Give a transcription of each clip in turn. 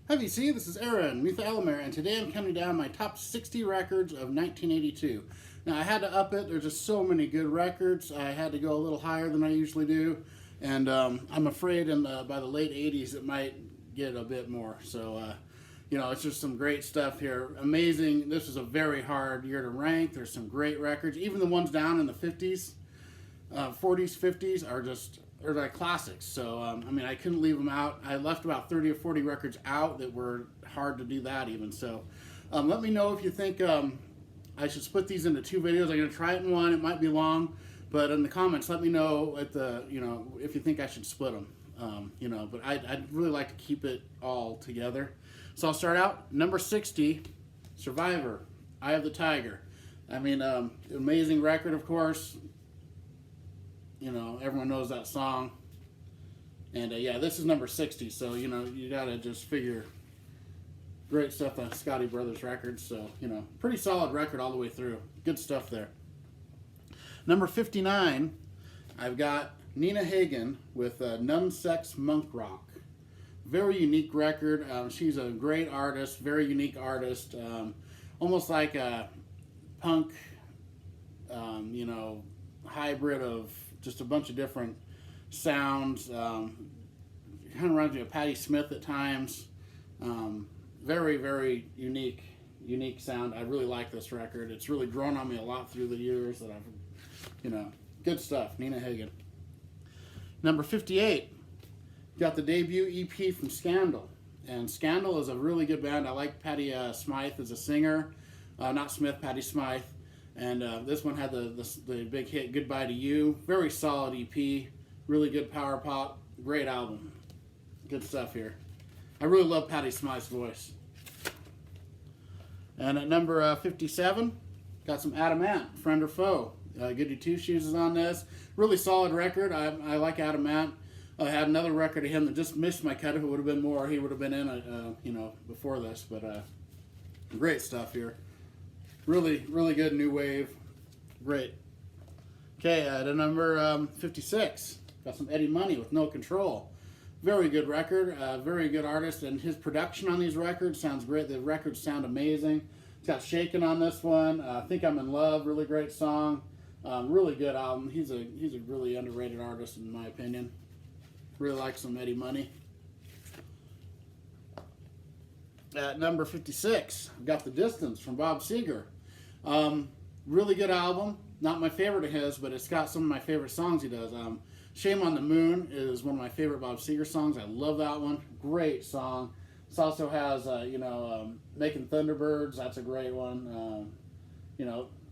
Have you seen? This is Aaron Muthalmer, and today I'm counting down my top 60 records of 1982. Now, I had to up it. There's just so many good records. I had to go a little higher than I usually do, and I'm afraid by the late 80s it might get a bit more. So, it's just some great stuff here. Amazing. This is a very hard year to rank. There's some great records. Even the ones down in the 50s, 40s, 50s are like classics. So, I couldn't leave them out. I left about 30 or 40 records out that were hard to do that even. So, let me know if you think I should split these into two videos. I'm going to try it in one. It might be long, but in the comments, let me know if you think I should split them. But I'd really like to keep it all together. So I'll start out, number 60, Survivor, Eye of the Tiger. Amazing record, of course. Everyone knows that song. And this is number 60, so, you gotta just figure great stuff on Scotty Brothers records. So, pretty solid record all the way through. Good stuff there. Number 59, I've got Nina Hagen with Nun Sex Monk Rock. Very unique record. She's a great artist, very unique artist. Almost like a punk, hybrid of just a bunch of different sounds. Kind of reminds me of Patti Smith at times. Very, very unique sound. I really like this record. It's really grown on me a lot through the years that I've, good stuff. Nina Hagen. Number 58, got the debut EP from Scandal. And Scandal is a really good band. I like Patti Smythe as a singer. Not Smith, Patti Smythe. And this one had the big hit, Goodbye to You. Very solid EP. Really good power pop. Great album. Good stuff here. I really love Patti Smythe's voice. And at number 57, got some Adam Ant, Friend or Foe. Goody Two Shoes is on this. Really solid record. I like Adam Ant. I had another record of him that just missed my cut. If it would have been more, he would have been in it, before this. But great stuff here. Really, really good new wave. Great. Okay, at number 56, got some Eddie Money with No Control. Very good record, very good artist, and his production on these records sounds great. The records sound amazing. It's got Shaken on this one. I Think I'm in Love, really great song. Really good album. He's a really underrated artist in my opinion. Really like some Eddie Money. At number 56, I've got The Distance from Bob Seger. Really good album. Not my favorite of his, but it's got some of my favorite songs he does. Shame on the Moon is one of my favorite Bob Seger songs. I love that one. Great song. This also has, Making Thunderbirds. That's a great one.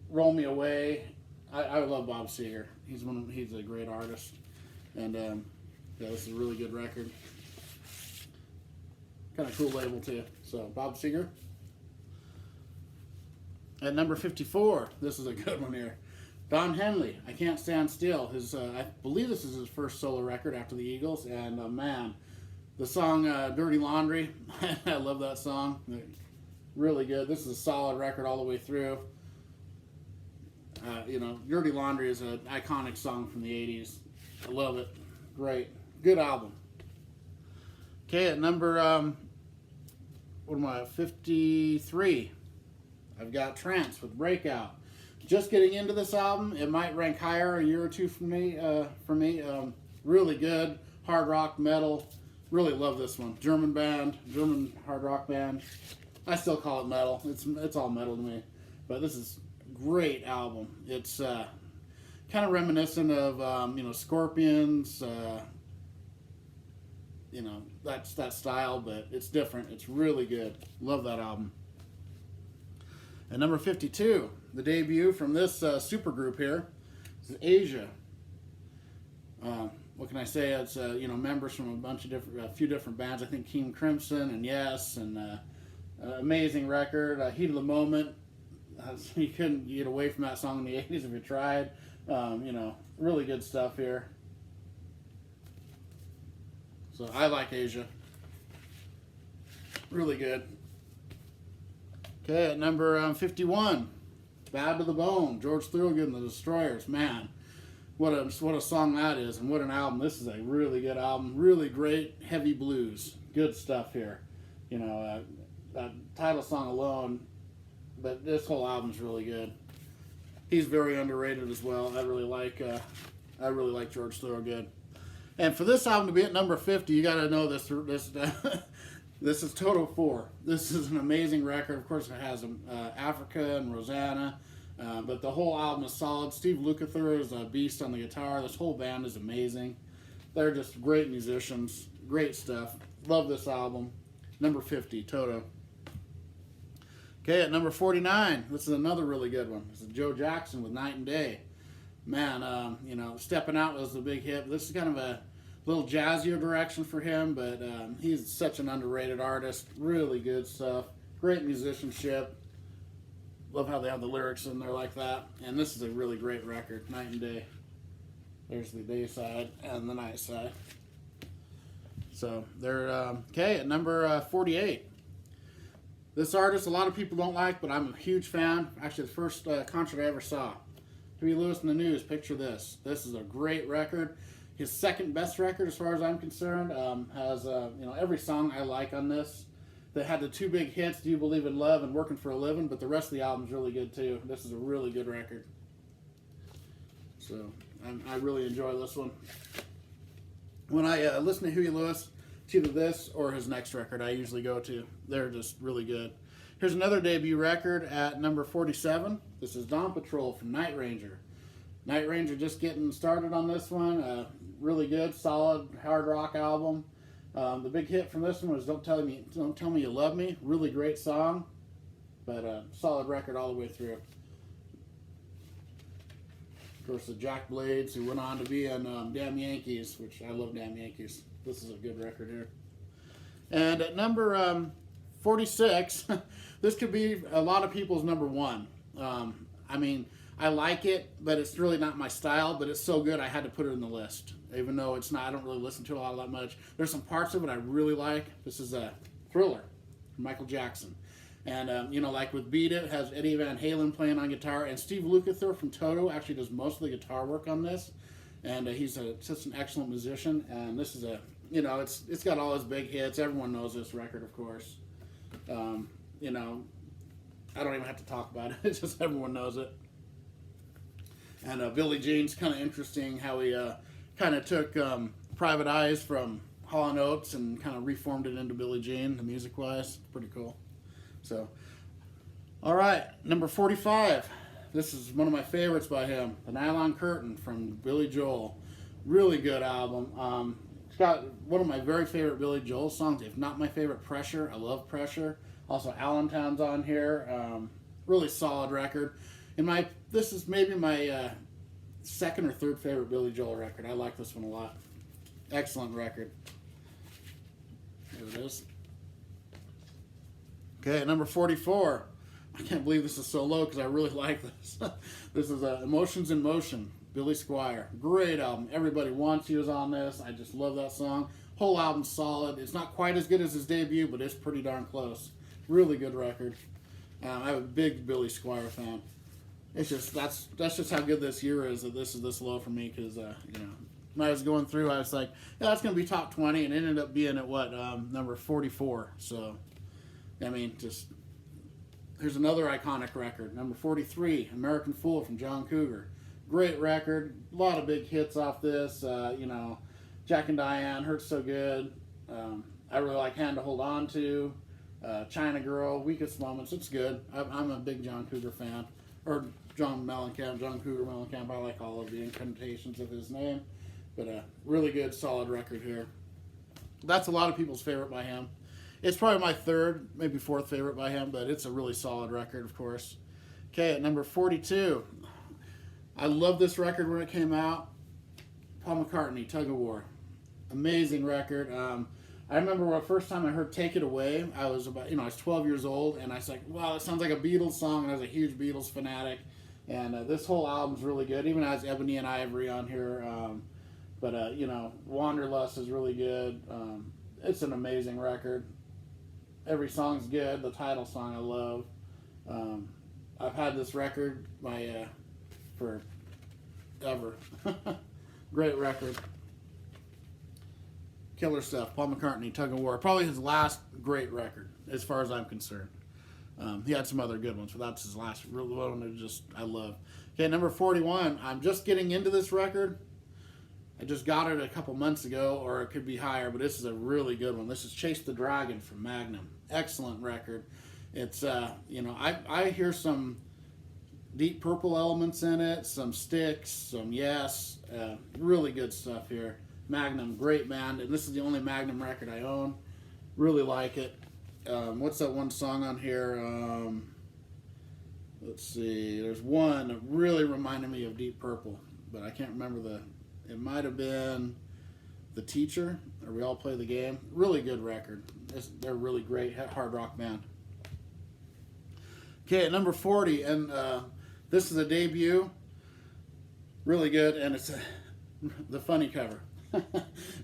Roll Me Away. I love Bob Seger. He's a great artist. And, this is a really good record. Kind of cool label too. So Bob Seger. At number 54, this is a good one here. Don Henley, I Can't Stand Still. I believe this is his first solo record after the Eagles, and man, the song Dirty Laundry, I love that song. Really good. This is a solid record all the way through. Dirty Laundry is an iconic song from the 80s. I love it. Great. Good album. Okay, at number 53, I've got Trance with Breakout. Just getting into this album, it might rank higher a year or two for me. Really good hard rock metal. Really love this one. German hard rock band. I still call it metal. It's all metal to me, but this is a great album. It's kind of reminiscent of Scorpions. That's that style, but it's different. It's really good. Love that album. At number 52, the debut from this supergroup here, this is Asia. What can I say? It's members from a few different bands. I think King Crimson and Yes, and amazing record. Heat of the Moment. You couldn't get away from that song in the 80s if you tried. Really good stuff here. So I like Asia. Really good. Okay, at number 51, Bad to the Bone, George Thorogood and the Destroyers. Man, what a song that is, and what an album. This is a really good album. Really great heavy blues. Good stuff here. You know, that title song alone, but this whole album's really good. He's very underrated as well. I really like George Thorogood. And for this album to be at number 50, you got to know this. This is Toto 4. This is an amazing record. Of course, it has Africa and Rosanna, but the whole album is solid. Steve Lukather is a beast on the guitar. This whole band is amazing. They're just great musicians. Great stuff. Love this album. Number 50, Toto. Okay, at number 49, this is another really good one. This is Joe Jackson with Night and Day. Man, you know, Stepping Out was the big hit. This is kind of a little jazzier direction for him, but he's such an underrated artist. Really good stuff. Great musicianship. Love how they have the lyrics in there like that. And this is a really great record, Night and Day. There's the day side and the night side. So they're okay at number 48. This artist a lot of people don't like, but I'm a huge fan. Actually, the first concert I ever saw. Huey Lewis and the News. Picture this. This is a great record. His second best record, as far as I'm concerned, has you know, every song I like on this. They had the two big hits, "Do You Believe in Love" and "Working for a Living," but the rest of the album's really good too. This is a really good record. So I really enjoy this one. When I listen to Huey Lewis, it's either this or his next record I usually go to. They're just really good. Here's another debut record at number 47. This is Dawn Patrol from Night Ranger. Night Ranger just getting started on this one. Really good, solid hard rock album. The big hit from this one was Don't Tell Me You Love Me. Really great song, but solid record all the way through. Of course, the Jack Blades, who went on to be in Damn Yankees, which I love Damn Yankees. This is a good record here. And at number 46, this could be a lot of people's number one. I mean, I like it, but it's really not my style, but it's so good I had to put it in the list. Even though it's not, I don't really listen to it a lot that much. There's some parts of it I really like. This is a Thriller from Michael Jackson. And, you know, like with Beat It, has Eddie Van Halen playing on guitar, and Steve Lukather from Toto actually does most of the guitar work on this. And he's such an excellent musician, and this is a, you know, it's got all his big hits. Everyone knows this record, of course. You know, I don't even have to talk about it. It's just everyone knows it. And Billie Jean's kind of interesting how he kind of took Private Eyes from Hall & Oates and kind of reformed it into Billie Jean, the music-wise. Pretty cool. So, all right, number 45. This is one of my favorites by him, The Nylon Curtain from Billy Joel. Really good album. It's got one of my very favorite Billy Joel songs, if not my favorite, Pressure. I love Pressure. Also, Allentown's on here. Really solid record. This is maybe my second or third favorite Billy Joel record. I like this one a lot. Excellent record. There it is. Okay, number 44. I can't believe this is so low because I really like this. This is Emotions in Motion, Billy Squier. Great album. Everybody Wants You is on this. I just love that song. Whole album's solid. It's not quite as good as his debut, but it's pretty darn close. Really good record. I'm a big Billy Squier fan. It's just that's just how good this year is that this is this low for me because you know, when I was going through, I was like, yeah, that's gonna be top 20, and it ended up being at what number 44. So, I mean, just here's another iconic record, number 43, American Fool from John Cougar. Great record, a lot of big hits off this. You know, Jack and Diane, Hurts So Good. I really like Hand to Hold On To, China Girl, Weakest Moments. It's good. I'm a big John Cougar fan. Or John Mellencamp, John Cougar Mellencamp. I like all of the incantations of his name. But a really good, solid record here. That's a lot of people's favorite by him. It's probably my third, maybe fourth favorite by him, but it's a really solid record, of course. Okay, at number 42. I love this record when it came out. Paul McCartney, Tug of War. Amazing record. I remember the first time I heard Take It Away, I was about, I was 12 years old, and I was like, wow, it sounds like a Beatles song, and I was a huge Beatles fanatic. And this whole album's really good, even has Ebony and Ivory on here. But Wanderlust is really good. It's an amazing record. Every song's good. The title song I love. I've had this record for ever. Great record. Killer stuff. Paul McCartney, Tug of War. Probably his last great record, as far as I'm concerned. He had some other good ones, but that's his last real one that I love. Okay, number 41. I'm just getting into this record. I just got it a couple months ago, or it could be higher, but this is a really good one. This is Chase the Dragon from Magnum. Excellent record. It's, I hear some Deep Purple elements in it, some Styx, some Yes. Really good stuff here. Magnum, great band, and this is the only Magnum record I own. Really like it. What's that one song on here? Let's see. There's one that really reminded me of Deep Purple, but I can't remember it might have been The Teacher, or We All Play the Game. Really good record. They're really great hard rock band. Okay, at number 40, and this is a debut. Really good, and it's the funny cover.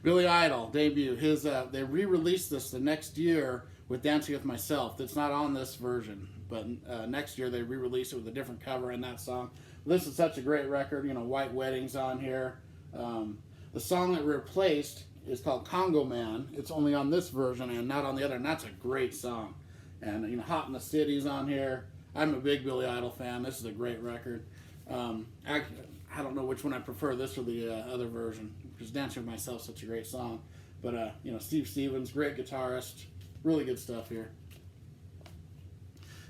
Billy Idol debut. They re-released this the next year with Dancing with Myself. That's not on this version, but next year they re-released it with a different cover and that song. This is such a great record. White Wedding's on here. The song that replaced is called Congo Man. It's only on this version and not on the other, and that's a great song. And Hot in the City's on here. I'm a big Billy Idol fan. This is a great record. I don't know which one I prefer, this or the other version, because Dancing with Myself is such a great song. But, Steve Stevens, great guitarist. Really good stuff here.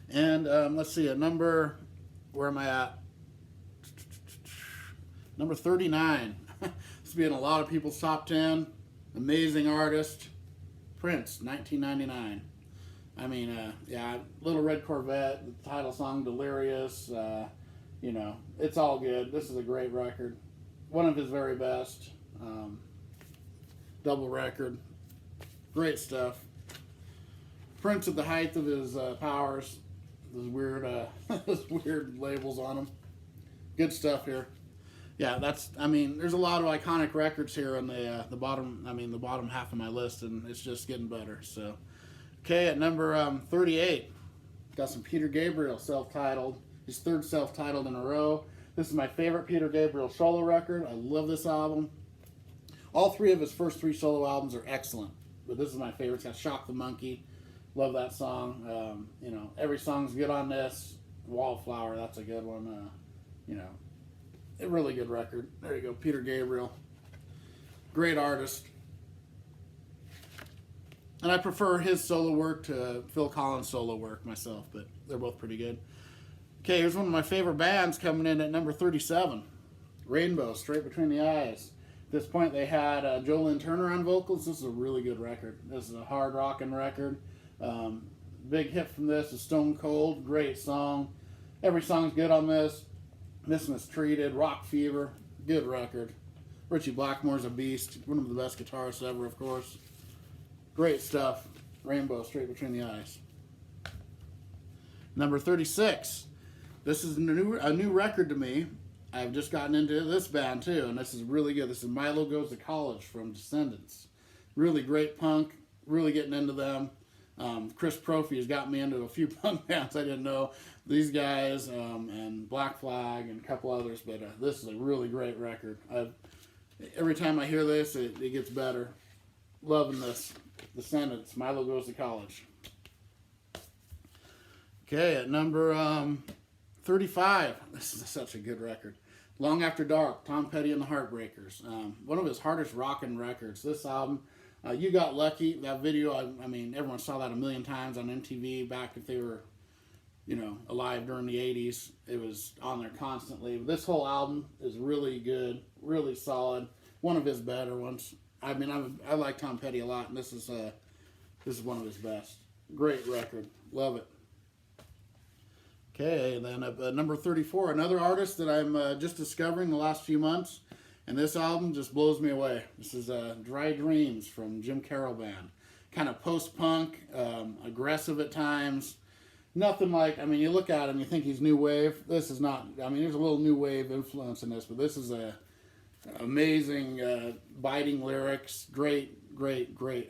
And let's see, where am I at? Number 39. This will be in a lot of people's top 10. Amazing artist. Prince, 1999. I mean, Little Red Corvette, the title song, Delirious, it's all good. This is a great record. One of his very best. Double record. Great stuff. Prince at the height of his powers. Those weird labels on them. Good stuff here. Yeah, there's a lot of iconic records here on the bottom half of my list, and it's just getting better. So, okay, at number 38, got some Peter Gabriel self-titled. His third self-titled in a row. This is my favorite Peter Gabriel solo record. I love this album. All three of his first three solo albums are excellent, but this is my favorite. It's got Shock the Monkey. Love that song. Every song's good on this. Wallflower, that's a good one. A really good record. There you go, Peter Gabriel. Great artist. And I prefer his solo work to Phil Collins' solo work myself, but they're both pretty good. Okay, here's one of my favorite bands coming in at number 37. Rainbow, Straight Between the Eyes. At this point, they had Jolene Turner on vocals. This is a really good record. This is a hard rockin' record. Big hit from this is Stone Cold. Great song. Every song's good on this. Mistreated, Rock Fever. Good record. Richie Blackmore's a beast. One of the best guitarists ever, of course. Great stuff. Rainbow, Straight Between the Eyes. Number 36. This is a new record to me. I've just gotten into this band too, and this is really good. This is Milo Goes to College from Descendants. Really great punk. Really getting into them. Chris Prophy has got me into a few punk bands I didn't know. These guys and Black Flag and a couple others, but this is a really great record. Every time I hear this, it gets better. Loving this. Descendants, Milo Goes to College. Okay, at number 35. This is such a good record. Long After Dark, Tom Petty and the Heartbreakers. One of his hardest rockin' records. This album, You Got Lucky. That video, everyone saw that a million times on MTV back if they were, alive during the 80s. It was on there constantly. This whole album is really good, really solid. One of his better ones. I like Tom Petty a lot, and this is one of his best. Great record. Love it. Okay, and then number 34, another artist that I'm just discovering the last few months, and this album just blows me away. This is Dry Dreams from Jim Carroll Band. Kind of post-punk, aggressive at times. Nothing like, you look at him, you think he's new wave. This is not, there's a little new wave influence in this, but this is a amazing, biting lyrics. Great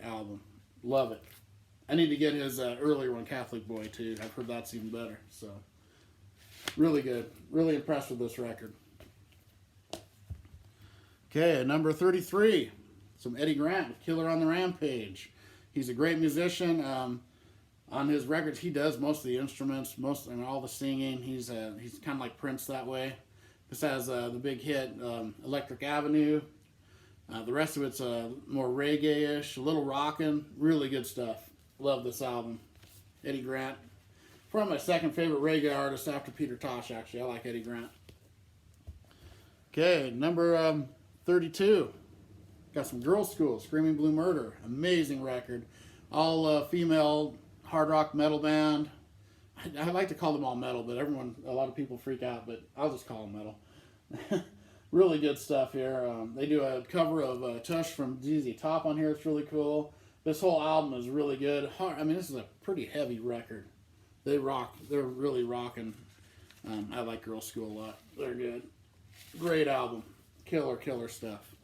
album. Love it. I need to get his earlier one, Catholic Boy, too. I've heard that's even better. So, really good. Really impressed with this record. Okay, number 33. some Eddie Grant with Killer on the Rampage. He's a great musician. On his records, he does most of the instruments, most and all the singing. He's kind of like Prince that way. This has the big hit Electric Avenue. The rest of it's more reggae-ish, a little rockin', really good stuff. Love this album. Eddie Grant. Probably my second favorite reggae artist after Peter Tosh, actually. I like Eddie Grant. Okay, number 32. Got some Girls' School, Screaming Blue Murder. Amazing record. All female hard rock metal band. I like to call them all metal, but a lot of people freak out, but I'll just call them metal. Really good stuff here. They do a cover of Tush from ZZ Top on here. It's really cool. This whole album is really good. I mean, this is a pretty heavy record. They rock. They're really rocking. I like Girls' School a lot. They're good. Great album. Killer, killer stuff.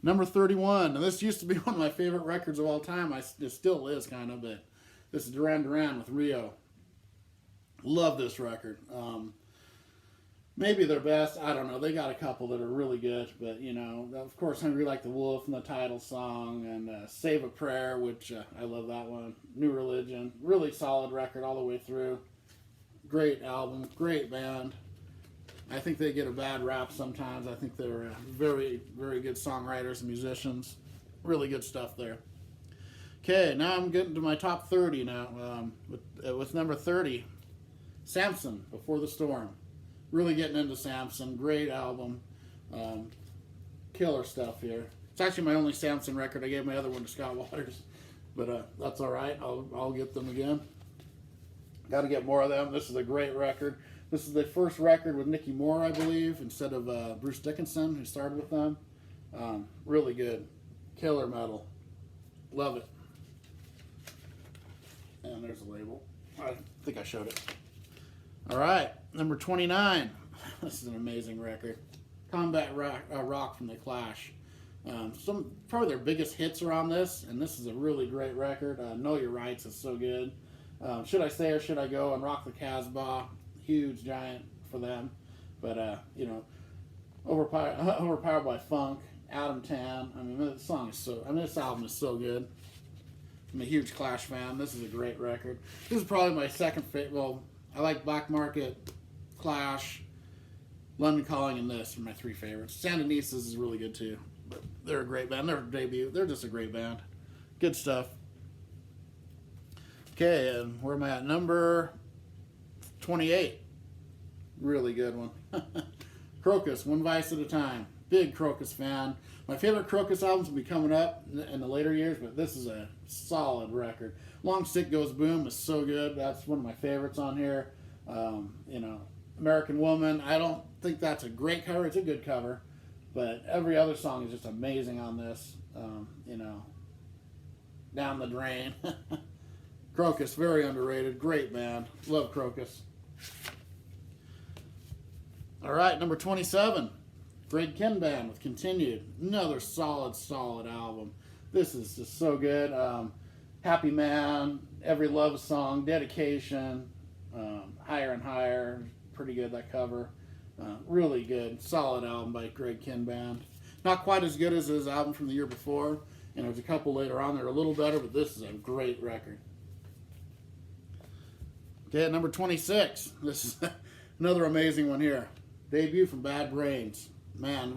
Number 31. And this used to be one of my favorite records of all time. It still is, kind of, but this is Duran Duran with Rio. Love this record. Maybe their best. I don't know. They got a couple that are really good, but you know, of course, Hungry Like the Wolf and the title song, and Save a Prayer, which I love that one. New Religion, really solid record all the way through. Great album, great band. I think they get a bad rap sometimes. I think they're very, very good songwriters and musicians. Really good stuff there. Okay, now I'm getting to my top 30 now. With number 30, Samson, Before the Storm. Really getting into Samson. Great album. Killer stuff here. It's actually my only Samson record. I gave my other one to Scott Waters. But that's all right. I'll get them again. Got to get more of them. This is a great record. This is the first record with Nicky Moore, I believe, instead of Bruce Dickinson, who started with them. Really good. Killer metal. Love it. And there's a label. I think I showed it. All right, number 29. This is an amazing record. Combat Rock from The Clash. Probably their biggest hits are on this, and this is a really great record. Know Your Rights is so good. Should I Stay or Should I Go? And Rock the Casbah. Huge giant for them. But, you know, Overpowered by Funk. Adam Tan. I mean, this album is so good. I'm a huge Clash fan. This is a great record. This is probably my second favorite. Well, I like Black Market, Clash, London Calling, and this are my three favorites. Sandinistas is really good too. But they're a great band. Their debut, they're just a great band. Good stuff. Okay, and where am I at? Number 28. Really good one. Crocus, One Vice at a Time. Big Crocus fan. My favorite Crocus albums will be coming up in the later years, but this is a solid record. Long Stick Goes Boom is so good. That's one of my favorites on here. You know, American Woman. I don't think that's a great cover. It's a good cover, but every other song is just amazing on this. You know, Down the Drain. Crocus, very underrated. Great band. Love Crocus. All right, number 27. Greg Kihn Band with Continued. Another solid album. This is just so good. Happy Man, Every Love Song, Dedication, Higher and Higher. Pretty good, that cover. Really good, solid album by Greg Kihn Band. Not quite as good as his album from the year before, and there's a couple later on that are a little better, but this is a great record. Okay, at number 26. This is another amazing one here. Debut from Bad Brains. Man,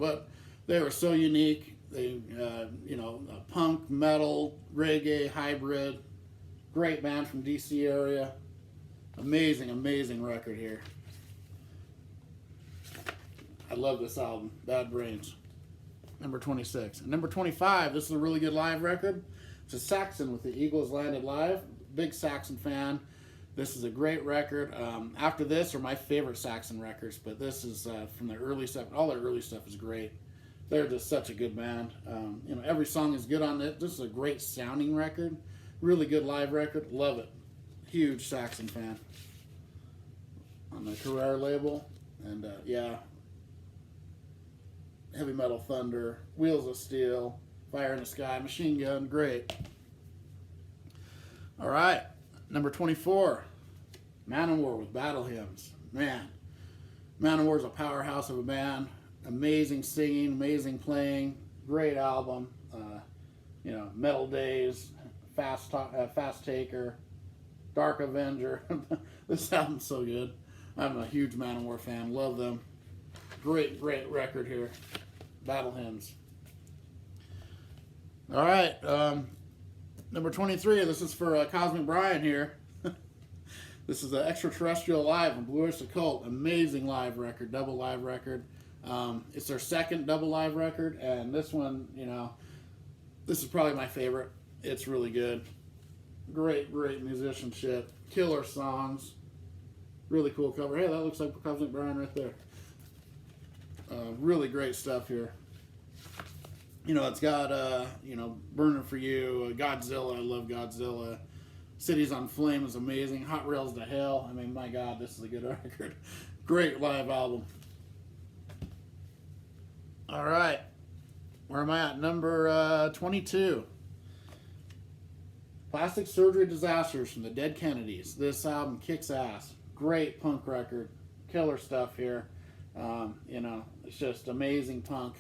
they were so unique. They, you know, punk, metal, reggae, hybrid. Great band from DC area. Amazing record here. I love this album, Bad Brains. Number 26. And number 25, this is a really good live record. It's a Saxon with the Eagles Landed Live. Big Saxon fan. This is a great record. After this are my favorite Saxon records, but this is from their early stuff. All their early stuff is great. They're just such a good band. You know, every song is good on it. This is a great sounding record. Really good live record. Love it. Huge Saxon fan. On the Carrera label. And yeah. Heavy Metal Thunder. Wheels of Steel. Fire in the Sky. Machine Gun. Great. All right. Number 24, Manowar with Battle Hymns. Man, Manowar's a powerhouse of a band. Amazing singing, amazing playing. Great album. You know, Metal Days, Fast Taker, Dark Avenger. This album's so good. I'm a huge Manowar fan. Love them. Great record here. Battle Hymns. All right. Number 23. This is for Cosmic Brian here. This is an Extraterrestrial Live from Blue Oyster Cult. Amazing live record. Double live record. It's their second double live record. And this one, you know, this is probably my favorite. It's really good. Great musicianship. Killer songs. Really cool cover. Hey, that looks like Cosmic Brian right there. Really great stuff here. You know, it's got, you know, Burning for You, Godzilla. I love Godzilla. Cities on Flame is amazing. Hot Rails to Hell. I mean, my God, this is a good record. Great live album. All right. Where am I at? Number 22. Plastic Surgery Disasters from the Dead Kennedys. This album kicks ass. Great punk record. Killer stuff here. You know, it's just amazing punk.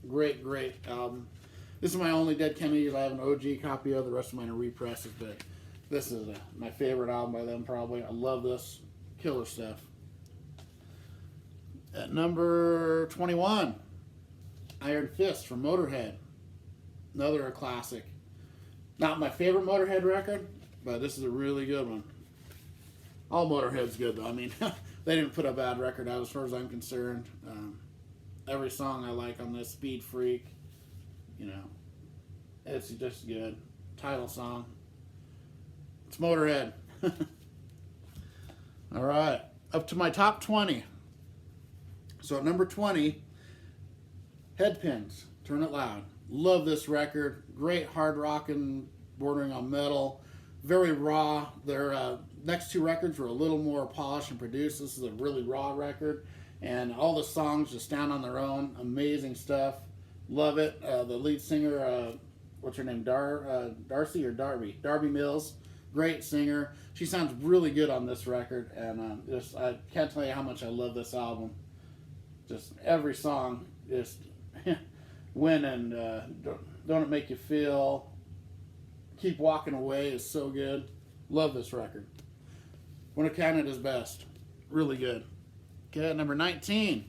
Great album. This is my only Dead Kennedys I have an OG copy of. The rest of mine are represses, but this is my favorite album by them probably. I love this. Killer stuff. At number 21, Iron Fist from Motorhead. Another classic. Not my favorite Motorhead record, but this is a really good one. All Motorhead's good though. I mean, they didn't put a bad record out as far as I'm concerned. Every song I like on this. Speed Freak, you know, it's just good. Title song. It's Motorhead. All right, up to my top 20. So at number 20, Headpins, Turn It Loud. Love this record. Great hard rockin', bordering on metal. Very raw. Their next two records were a little more polished and produced. This is a really raw record. And all the songs just stand on their own. Amazing stuff. Love it. The lead singer, what's her name? Darcy or Darby? Darby Mills. Great singer. She sounds really good on this record. And just I can't tell you how much I love this album. Just every song, just When and Don't It Make You Feel, Keep Walking Away is so good. Love this record. One of Canada's best. Really good. Okay, number 19.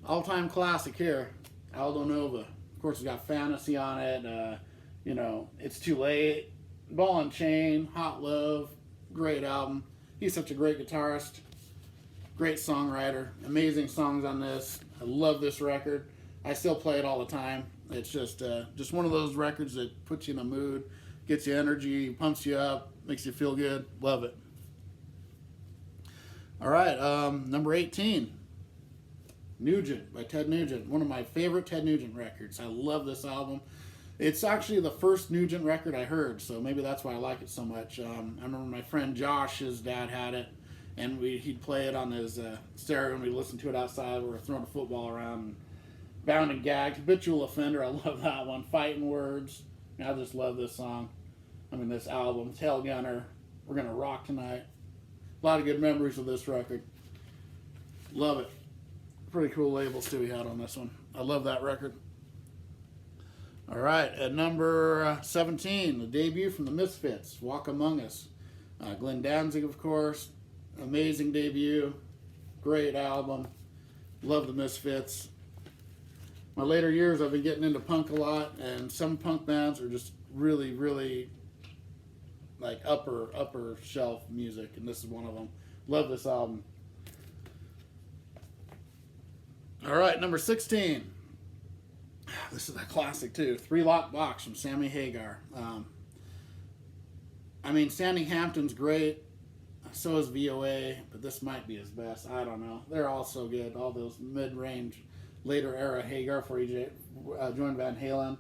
All-time classic here. Aldo Nova. Of course, it's got Fantasy on it. You know, It's Too Late. Ball and Chain. Hot Love. Great album. He's such a great guitarist. Great songwriter. Amazing songs on this. I love this record. I still play it all the time. It's just one of those records that puts you in a mood, gets you energy, pumps you up, makes you feel good. Love it. All right, number 18, Nugent by Ted Nugent. One of my favorite Ted Nugent records. I love this album. It's actually the first Nugent record I heard, so maybe that's why I like it so much. I remember my friend Josh, his dad had it, and he'd play it on his stereo, and we'd listen to it outside. We were throwing a football around, and Bound and Gagged, Habitual Offender. I love that one. Fighting Words. I just love this song. I mean, this album. Tail Gunner. We're Gonna Rock Tonight. A lot of good memories of this record. Love it. Pretty cool labels too he had on this one. I love that record. All right, at number 17, the debut from the Misfits, Walk Among Us. Glenn Danzig, of course. Amazing debut. Great album. Love the Misfits. My later years, I've been getting into punk a lot, and some punk bands are just really like upper shelf music, and this is one of them. Love this album. All right, number 16. This is a classic too. Three Lock Box from Sammy Hagar. I mean, Sandy Hampton's great. So is VOA, but this might be his best. I don't know. They're all so good. All those mid-range, later era Hagar before he joined Van Halen.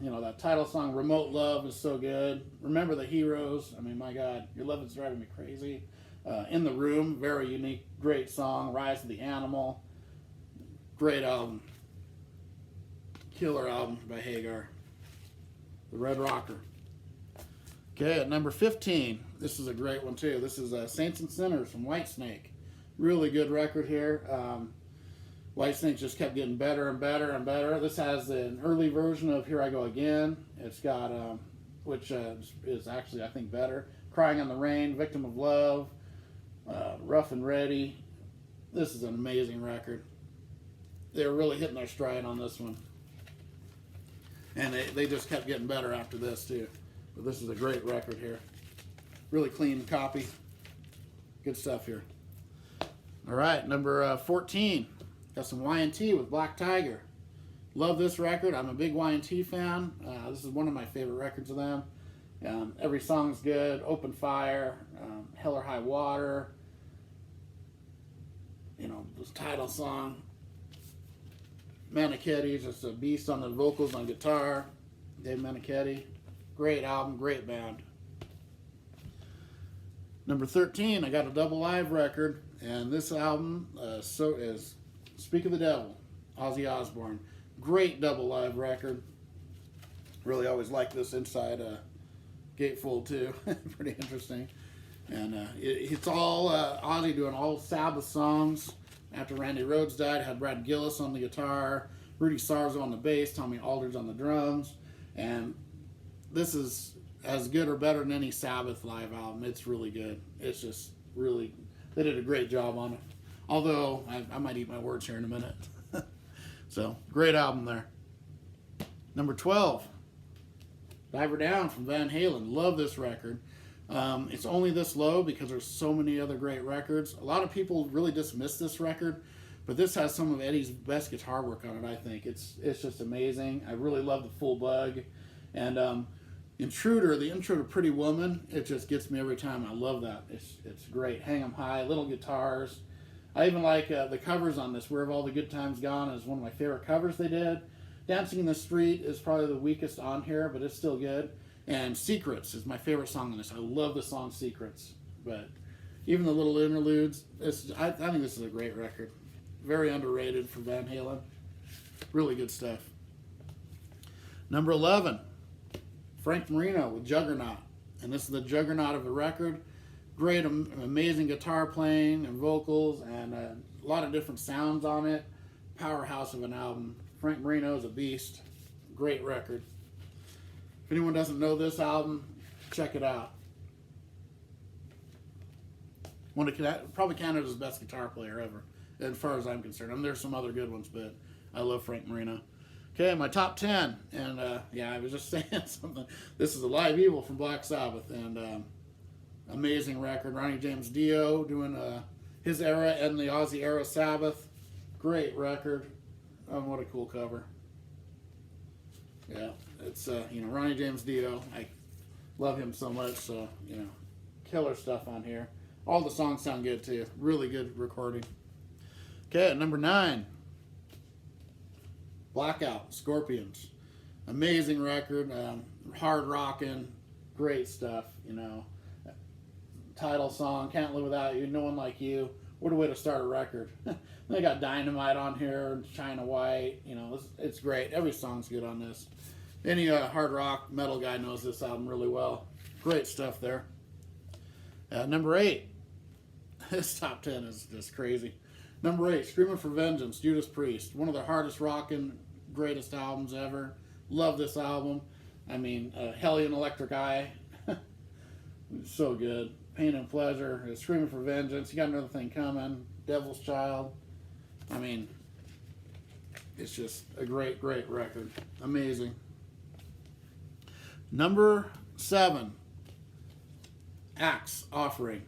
You know, that title song, Remote Love, is so good. Remember the Heroes. I mean, my God, Your Love Is Driving Me Crazy. In the Room, very unique, great song. Rise of the Animal. Great album. Killer album by Hagar. The Red Rocker. Okay, at number 15, this is a great one too. This is Saints and Sinners from Whitesnake. Really good record here. Whitesnake just kept getting better and better and better. This has an early version of Here I Go Again. It's got, which is actually, I think, better. Crying on the Rain, Victim of Love, Rough and Ready. This is an amazing record. They were really hitting their stride on this one. And they just kept getting better after this, too. But this is a great record here. Really clean copy. Good stuff here. All right, number 14. Got some Y&T with Black Tiger. Love this record. I'm a big Y&T fan. This is one of my favorite records of them. Every song's good. Open Fire, Hell or High Water. You know, this title song. Manichetti, just a beast on the vocals, on guitar. Dave Manichetti. Great album, great band. Number 13, I got a double live record, and this album is Speak of the Devil, Ozzy Osbourne. Great double live record. Really always liked this Inside Gatefold too. Pretty interesting. And it's all Ozzy doing all Sabbath songs. After Randy Rhoads died, had Brad Gillis on the guitar, Rudy Sarzo on the bass, Tommy Aldridge on the drums. And this is as good or better than any Sabbath live album. It's really good. It's just really, they did a great job on it. Although, I might eat my words here in a minute. So, great album there. Number 12, Diver Down from Van Halen. Love this record. It's only this low because there's so many other great records. A lot of people really dismiss this record, but this has some of Eddie's best guitar work on it, I think. It's just amazing. I really love the Full Bug. And Intruder, the intro to Pretty Woman, it just gets me every time. I love that. It's great. Hang 'em High, little guitars. I even like the covers on this. Where Have All the Good Times Gone is one of my favorite covers they did. Dancing in the Street is probably the weakest on here, but it's still good. And Secrets is my favorite song on this. I love the song Secrets. But even the little interludes, I think this is a great record. Very underrated for Van Halen. Really good stuff. Number 11, Frank Marino with Juggernaut. And this is the juggernaut of the record. Great, amazing guitar playing and vocals, and a lot of different sounds on it. Powerhouse of an album. Frank Marino is a beast. Great record. If anyone doesn't know this album, check it out. Probably Canada's best guitar player ever, as far as I'm concerned. I mean, there's some other good ones, but I love Frank Marino. Okay, my top 10, and yeah, I was just saying something. This is a Live Evil from Black Sabbath, and amazing record. Ronnie James Dio doing his era and the Ozzy era Sabbath. Great record. Oh, what a cool cover. Yeah, it's Ronnie James Dio. I love him so much. So killer stuff on here. All the songs sound good too. Really good recording. Okay, at number 9, Blackout, Scorpions. Amazing record. Hard rocking. Great stuff. Title song, Can't Live Without You, No One Like You. What a way to start a record. They got Dynamite on here, China White. It's great. Every song's good on this. Any hard rock metal guy knows this album really well. Great stuff there. Number 8. This top 10 is just crazy. Number 8, Screaming for Vengeance, Judas Priest. One of the hardest rocking, greatest albums ever. Love this album. I mean, Hellion Electric Eye. So good. Pain and Pleasure, Screaming for Vengeance, You Got Another Thing Coming, Devil's Child. I mean, it's just a great, great record. Amazing. Number 7, Axe, Offering.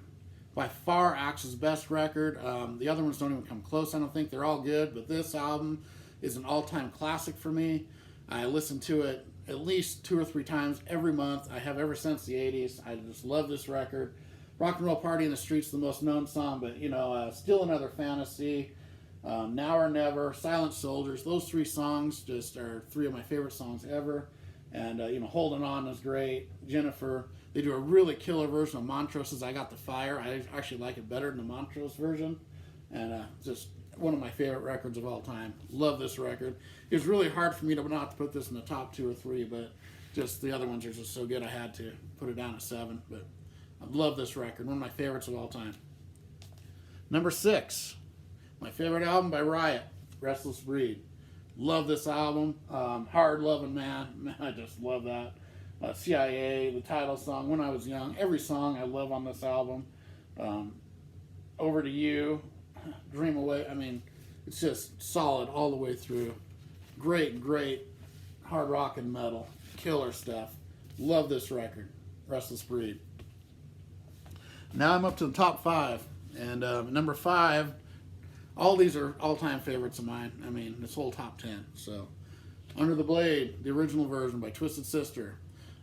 By far, Axe's best record. The other ones don't even come close, I don't think. They're all good, but this album is an all-time classic for me. I listen to it at least 2 or 3 times every month. I have ever since the 80s. I just love this record. Rock and Roll Party in the Street's the most known song, but Still Another Fantasy, Now or Never, Silent Soldiers, those 3 songs just are 3 of my favorite songs ever. And Holding On is great. Jennifer, they do a really killer version of Montrose's I Got the Fire. I actually like it better than the Montrose version. And just one of my favorite records of all time. Love this record. It was really hard for me to not put this in the top 2 or 3, but just the other ones are just so good I had to put it down at 7. But I love this record. One of my favorites of all time. Number 6, my favorite album by Riot, Restless Breed. Love this album. Hard Loving Man. I just love that. CIA, the title song, When I Was Young. Every song I love on this album. Over to You, Dream Away. I mean, it's just solid all the way through. Great, great hard rock and metal. Killer stuff. Love this record. Restless Breed. Now I'm up to the top 5. And number 5, all these are all-time favorites of mine. I mean, this whole top 10. So, Under the Blade, the original version by Twisted Sister.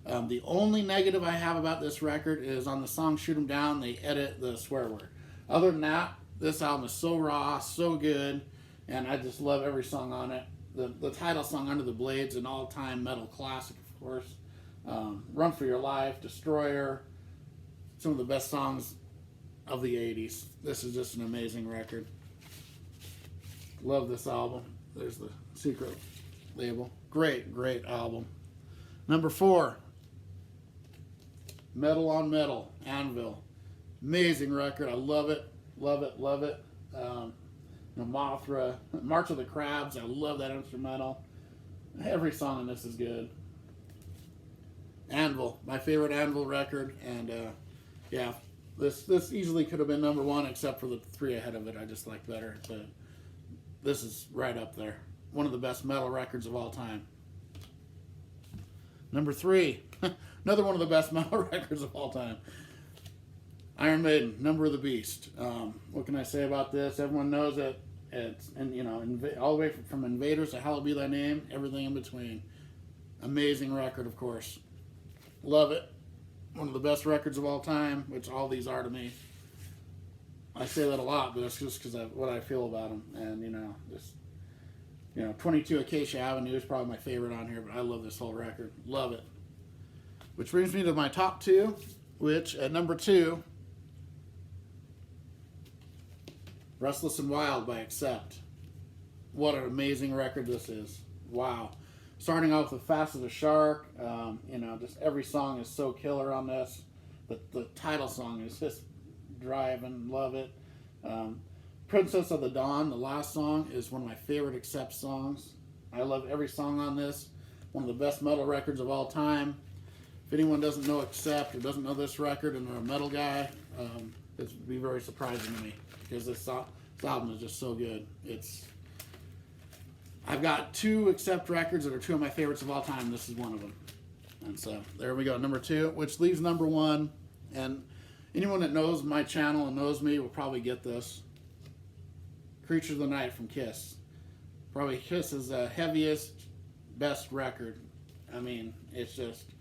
The only negative I have about this record is on the song Shoot 'Em Down, they edit the swear word. Other than that, this album is so raw, so good, and I just love every song on it. The title song, Under the Blade's an all-time metal classic, of course. Run for Your Life, Destroyer, some of the best songs of the 80s. This is just an amazing record. Love this album. There's the secret label. Great, great album. Number 4, Metal on Metal, Anvil. Amazing record. I love it, love it, love it. Mothra, March of the Crabs. I love that instrumental. Every song on this is good. Anvil, my favorite Anvil record, and yeah, this easily could have been number 1, except for the 3 ahead of it. I just like better, but this is right up there. One of the best metal records of all time. Number 3, another one of the best metal records of all time. Iron Maiden, Number of the Beast. What can I say about this? Everyone knows it. It's, and you know, all the way from Invaders to Hallowed Be Thy Name, everything in between. Amazing record, of course. Love it. One of the best records of all time, which all these are to me. I say that a lot, but it's just because of what I feel about them. And, you know, 22 Acacia Avenue is probably my favorite on here, but I love this whole record. Love it. Which brings me to my top 2, which at number 2, Restless and Wild by Accept. What an amazing record this is. Wow. Starting off with Fast as a Shark, you know, just every song is so killer on this. The title song is just driving, love it. Princess of the Dawn, the last song, is one of my favorite Accept songs. I love every song on this. One of the best metal records of all time. If anyone doesn't know Accept or doesn't know this record and they're a metal guy, it would be very surprising to me, because this album is just so good. I've got 2 Accept records that are 2 of my favorites of all time. This is one of them. And so there we go, number 2, which leaves number 1. And anyone that knows my channel and knows me will probably get this. Creature of the Night from Kiss. Probably Kiss's heaviest, best record. I mean, it's just,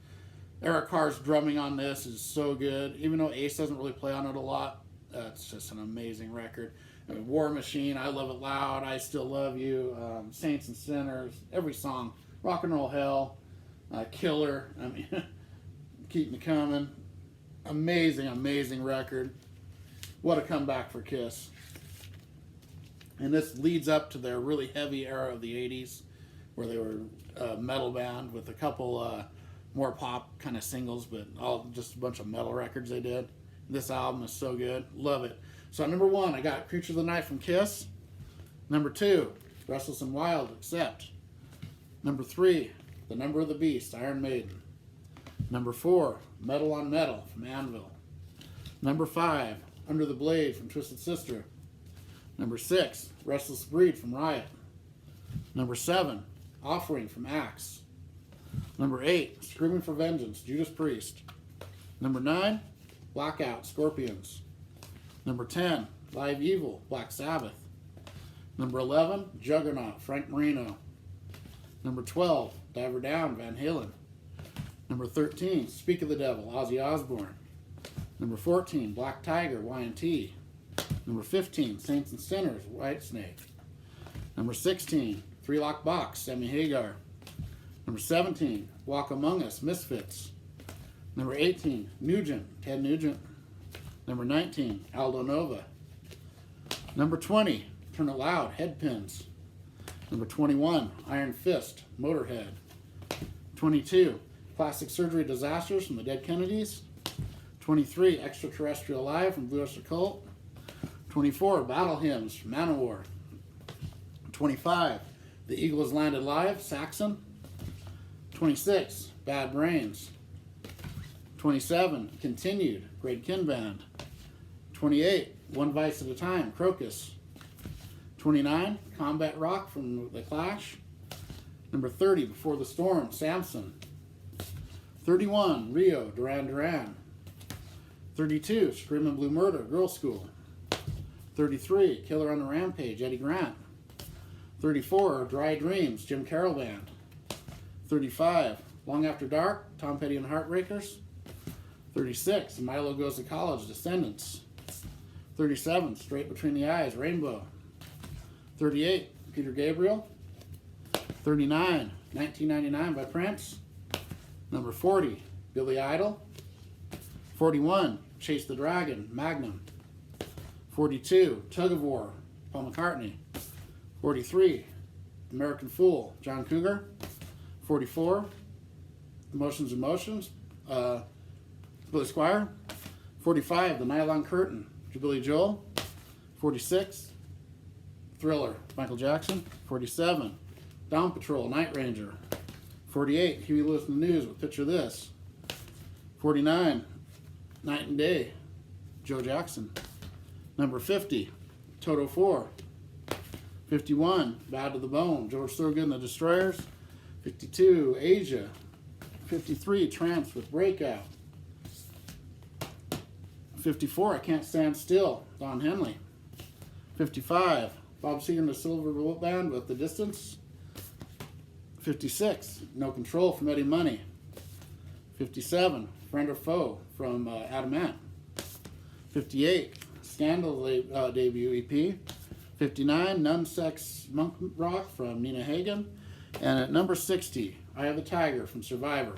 Eric Carr's drumming on this is so good. Even though Ace doesn't really play on it a lot, it's just an amazing record. I mean, War Machine, I Love It Loud, I Still Love You, Saints and Sinners, every song. Rock and Roll Hell, Killer, I mean, Keep Me Coming. Amazing, amazing record. What a comeback for Kiss. And this leads up to their really heavy era of the 80s, where they were a metal band with a couple more pop kind of singles, but all just a bunch of metal records they did. This album is so good. Love it. So number 1, I got Creature of the Night from Kiss. Number 2, Restless and Wild, Accept. Number 3, The Number of the Beast, Iron Maiden. Number 4, Metal on Metal from Anvil. Number 5, Under the Blade from Twisted Sister. Number 6, Restless Breed from Riot. Number 7, Offering from Axe. Number 8, Screaming for Vengeance, Judas Priest. Number 9, Blackout, Scorpions. Number 10, Live Evil, Black Sabbath. Number 11, Juggernaut, Frank Marino. Number 12, Diver Down, Van Halen. Number 13, Speak of the Devil, Ozzy Osbourne. Number 14, Black Tiger, Y&T. Number 15, Saints and Sinners, Whitesnake. Number 16, Three Lock Box, Sammy Hagar. Number 17, Walk Among Us, Misfits. Number 18, Nugent, Ted Nugent. Number 19, Aldo Nova. Number 20, Turn It Loud, Headpins. Number 21, Iron Fist, Motorhead. 22, Plastic Surgery Disasters from the Dead Kennedys. 23, Extraterrestrial Live from Blue Oyster Cult. 24, Battle Hymns from Manowar. 25, The Eagle Has Landed Live, Saxon. 26, Bad Brains. 27, Continued, Greg Kihn Band. 28, One Vice at a Time, Crocus. 29, Combat Rock from The Clash. Number 30, Before the Storm, Samson. 31, Rio, Duran Duran. 32, Screamin' Blue Murder, Girl School. 33, Killer on the Rampage, Eddie Grant. 34, Dry Dreams, Jim Carroll Band. 35, Long After Dark, Tom Petty and the Heartbreakers. 36, Milo Goes to College, Descendants. 37, Straight Between the Eyes, Rainbow. 38, Peter Gabriel. 39, 1999 by Prince. Number 40, Billy Idol. 41, Chase the Dragon, Magnum. 42, Tug of War, Paul McCartney. 43, American Fool, John Cougar. 44, Emotions, Billy Squier. 45, The Nylon Curtain, Billy Joel. 46, Thriller, Michael Jackson. 47, Dawn Patrol, Night Ranger. 48, Huey Lewis and the News with Picture This. 49, Night and Day, Joe Jackson. Number 50, Toto 4. 51, Bad to the Bone, George Thorogood and the Destroyers. 52, Asia. 53, Tramps with Breakout. 54, I Can't Stand Still, Don Henley. 55, Bob Seger and the Silver Bullet Band with The Distance. 56, No Control from Eddie Money. 57, Friend or Foe from Adam Ant. 58, Scandal debut EP. 59, Nun Sex Monk Rock from Nina Hagen. And at number 60, Eye of the Tiger from Survivor.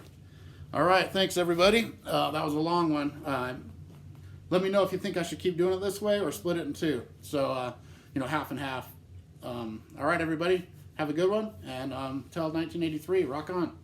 All right, thanks everybody. That was a long one. Let me know if you think I should keep doing it this way or split it in two. So, half and half. All right, everybody, have a good one. And till 1983, rock on.